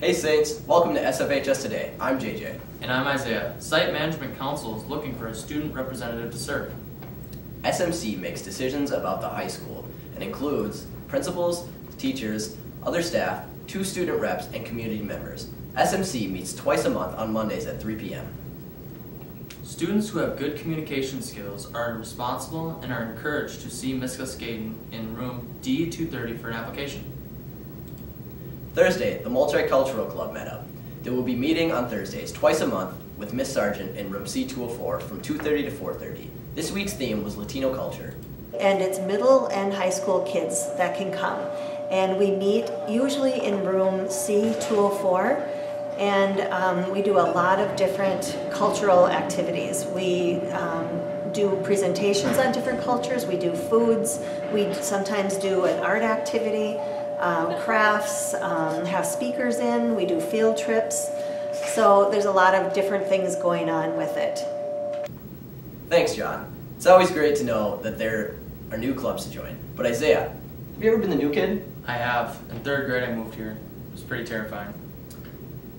Hey Saints, welcome to SFHS Today. I'm JJ. And I'm Isaiah. Site Management Council is looking for a student representative to serve. SMC makes decisions about the high school and includes principals, teachers, other staff, 2 student reps, and community members. SMC meets twice a month on Mondays at 3 p.m. Students who have good communication skills are responsible and are encouraged to see Ms. Cascaden in room D230 for an application. Thursday, the Multicultural Club met up. They will be meeting on Thursdays twice a month with Miss Sargent in room C204 from 2:30 to 4:30. This week's theme was Latino culture. And it's middle and high school kids that can come. And we meet usually in room C204, and we do a lot of different cultural activities. We do presentations on different cultures, we do foods, we sometimes do an art activity, crafts, have speakers in, we do field trips. So there's a lot of different things going on with it. Thanks, John. It's always great to know that there are new clubs to join. But Isaiah, have you ever been the new kid? I have. In 3rd grade I moved here. It was pretty terrifying.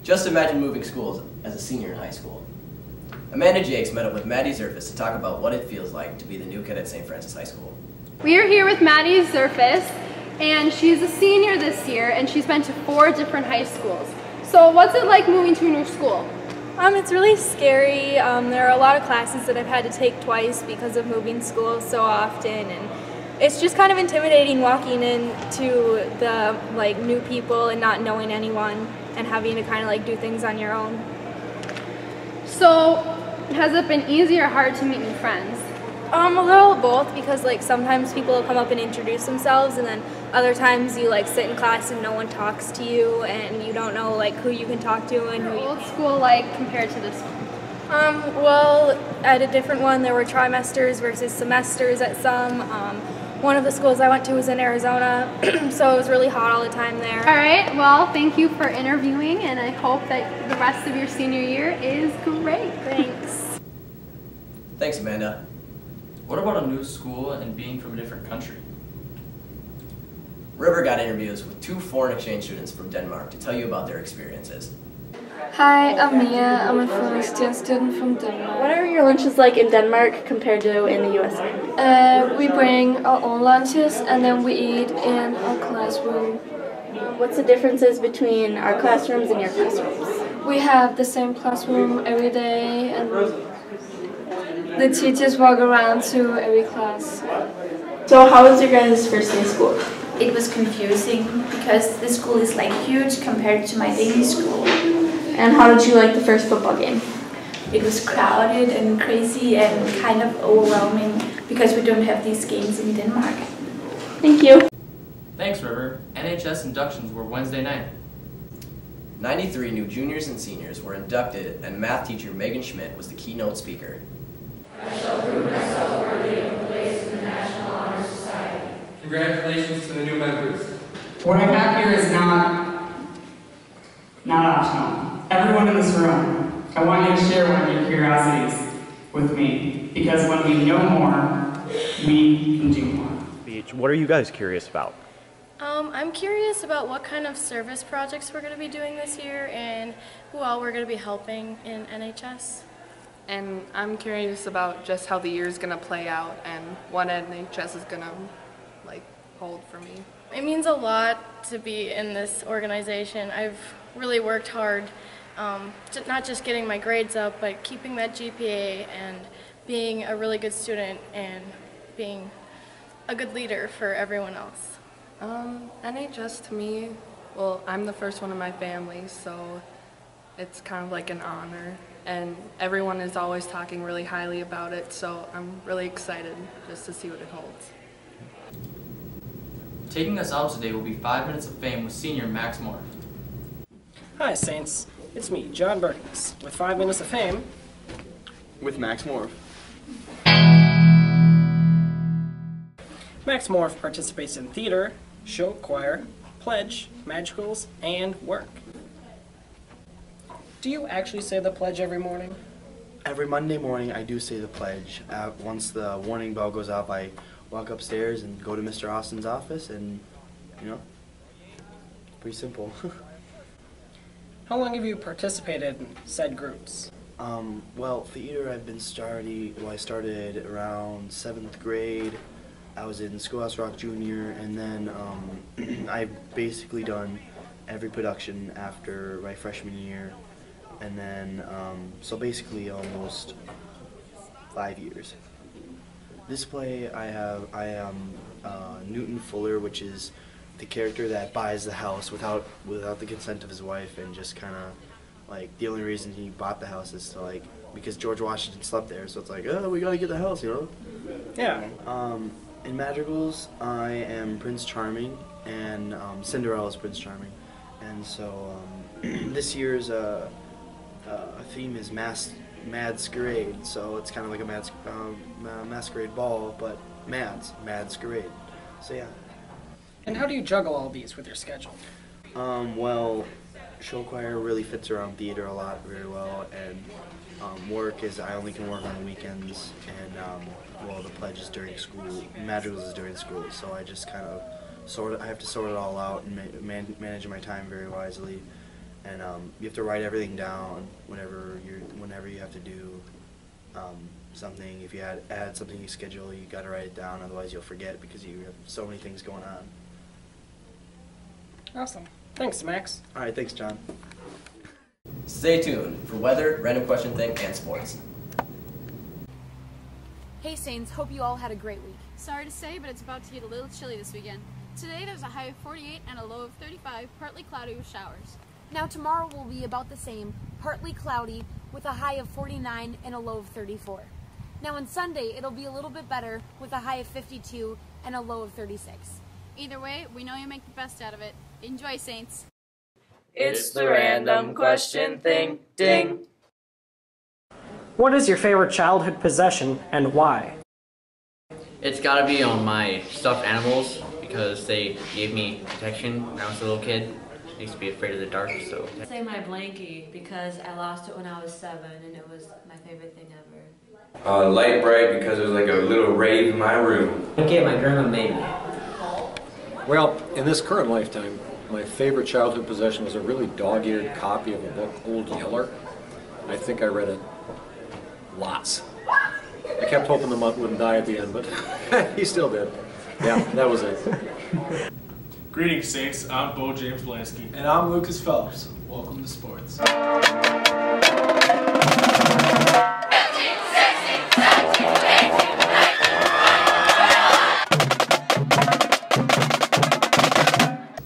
Just imagine moving schools as a senior in high school. Amanda Jakes met up with Maddie Zerfis to talk about what it feels like to be the new kid at St. Francis High School. We are here with Maddie Zerfis, and she's a senior this year, and she's been to 4 different high schools. So what's it like moving to a new school? It's really scary. There are a lot of classes that I've had to take twice because of moving schools so often, and it's just kind of intimidating walking into the new people and not knowing anyone and having to kind of do things on your own. So has it been easy or hard to meet new friends? A little of both, because sometimes people will come up and introduce themselves, and then other times you sit in class and no one talks to you and you don't know who you can talk to and who you What's school like compared to this one? Well, at a different one there were trimesters versus semesters at some. One of the schools I went to was in Arizona, so it was really hot all the time there. All right, well, thank you for interviewing, and I hope that the rest of your senior year is great. Thanks. Thanks, Amanda. What about a new school and being from a different country? River got interviews with 2 foreign exchange students from Denmark to tell you about their experiences. Hi, I'm Mia. I'm a foreign exchange student from Denmark. What are your lunches like in Denmark compared to in the USA? We bring our own lunches and then we eat in our classroom. What's the differences between our classrooms and your classrooms? We have the same classroom every day and the teachers walk around to every class. So how was your guys' first day of school? It was confusing because the school is huge compared to my Danish school. And how did you like the first football game? It was crowded and crazy and kind of overwhelming because we don't have these games in Denmark. Thank you. Thanks, River. NHS inductions were Wednesday night. 93 new juniors and seniors were inducted, and math teacher Megan Schmidt was the keynote speaker. I shall prove myself worthy of a place in the National Honor Society. Congratulations to the new members. What I have here is not optional. Everyone in this room, I want you to share one of your curiosities with me, because when we know more, we can do more. What are you guys curious about? I'm curious about what kind of service projects we're going to be doing this year and who all we're going to be helping in NHS. And I'm curious about just how the year is going to play out and what NHS is going to hold for me. It means a lot to be in this organization. I've really worked hard, not just getting my grades up, but keeping that GPA and being a really good student and being a good leader for everyone else. NHS to me, well, I'm the first one in my family, so it's kind of like an honor. And everyone is always talking really highly about it, so I'm really excited just to see what it holds. Taking us out today will be 5 Minutes of Fame with senior Max Moore. Hi Saints, it's me, John Burkins, with 5 Minutes of Fame with Max Moore. Max Morph participates in theater, show choir, pledge, magicals, and work. Do you actually say the pledge every morning? Every Monday morning I do say the pledge. Once the warning bell goes off, I walk upstairs and go to Mr. Austin's office and, pretty simple. How long have you participated in said groups? Well, theater I started around 7th grade. I was in Schoolhouse Rock Junior, and then I've basically done every production after my freshman year, and then so basically almost 5 years. This play I am Newton Fuller, which is the character that buys the house without the consent of his wife, and just kind of like the only reason he bought the house is to like because George Washington slept there, so it's like, oh, we gotta get the house, you know? Yeah. In Madrigals, I am Prince Charming, and Cinderella's Prince Charming, and so this year's theme is Masquerade, so it's kind of like a masquerade ball, but Masquerade. So yeah. And how do you juggle all these with your schedule? Well, show choir really fits around theater a lot very well, and work is I only can work on the weekends, and well, the pledge is during school, Madrigals is during school, so I just kind of I have to sort it all out and manage my time very wisely, and you have to write everything down whenever you have to do something. If you add something to your schedule, you got to write it down, otherwise you'll forget because you have so many things going on. Awesome. Thanks, Max. All right, thanks, John. Stay tuned for weather, random question thing, and sports. Hey Saints, hope you all had a great week. Sorry to say, but it's about to get a little chilly this weekend. Today there's a high of 48 and a low of 35, partly cloudy with showers. Now tomorrow will be about the same, partly cloudy with a high of 49 and a low of 34. Now on Sunday it'll be a little bit better with a high of 52 and a low of 36. Either way, we know you make the best out of it. Enjoy, Saints. It's the random question thing. Ding! What is your favorite childhood possession and why? It's gotta be on my stuffed animals because they gave me protection when I was a little kid. I used to be afraid of the dark, so. I'd say my blankie because I lost it when I was 7 and it was my favorite thing ever. Light bright because it was like a little rave in my room. Okay, my grandma made me. Well, in this current lifetime, my favorite childhood possession was a really dog-eared copy of a book, Old Yeller. I think I read it lots. I kept hoping the mutt wouldn't die at the end, but he still did. Yeah, that was it. Greetings, Saints. I'm Bo James Blansky. And I'm Lucas Phelps. Welcome to sports.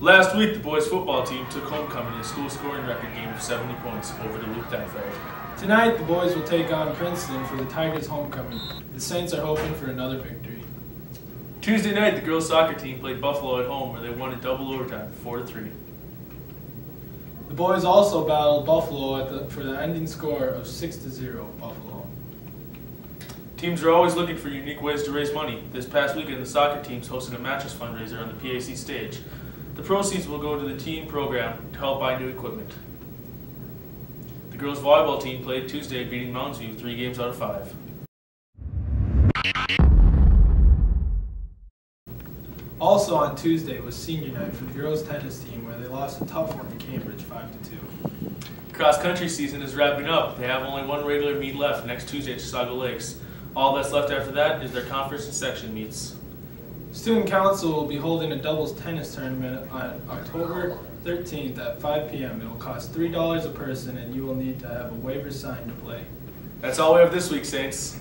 Last week, the boys' football team took homecoming in a school scoring record game of 70 points over Duluth Denfeld. Tonight, the boys will take on Princeton for the Tigers' homecoming. The Saints are hoping for another victory. Tuesday night, the girls' soccer team played Buffalo at home, where they won in double overtime, 4-3. The boys also battled Buffalo for the ending score of 6-0 Buffalo. Teams are always looking for unique ways to raise money. This past weekend, the soccer teams hosted a mattress fundraiser on the PAC stage. The proceeds will go to the team program to help buy new equipment. The girls' volleyball team played Tuesday, beating Mounds View 3 games out of 5. Also on Tuesday was senior night for the girls' tennis team, where they lost a tough one to Cambridge 5-2. Cross-country season is wrapping up. They have only one regular meet left next Tuesday at Chisago Lakes. All that's left after that is their conference and section meets. Student Council will be holding a doubles tennis tournament on October 13th at 5 p.m. It will cost $3 a person, and you will need to have a waiver signed to play. That's all we have this week, Saints.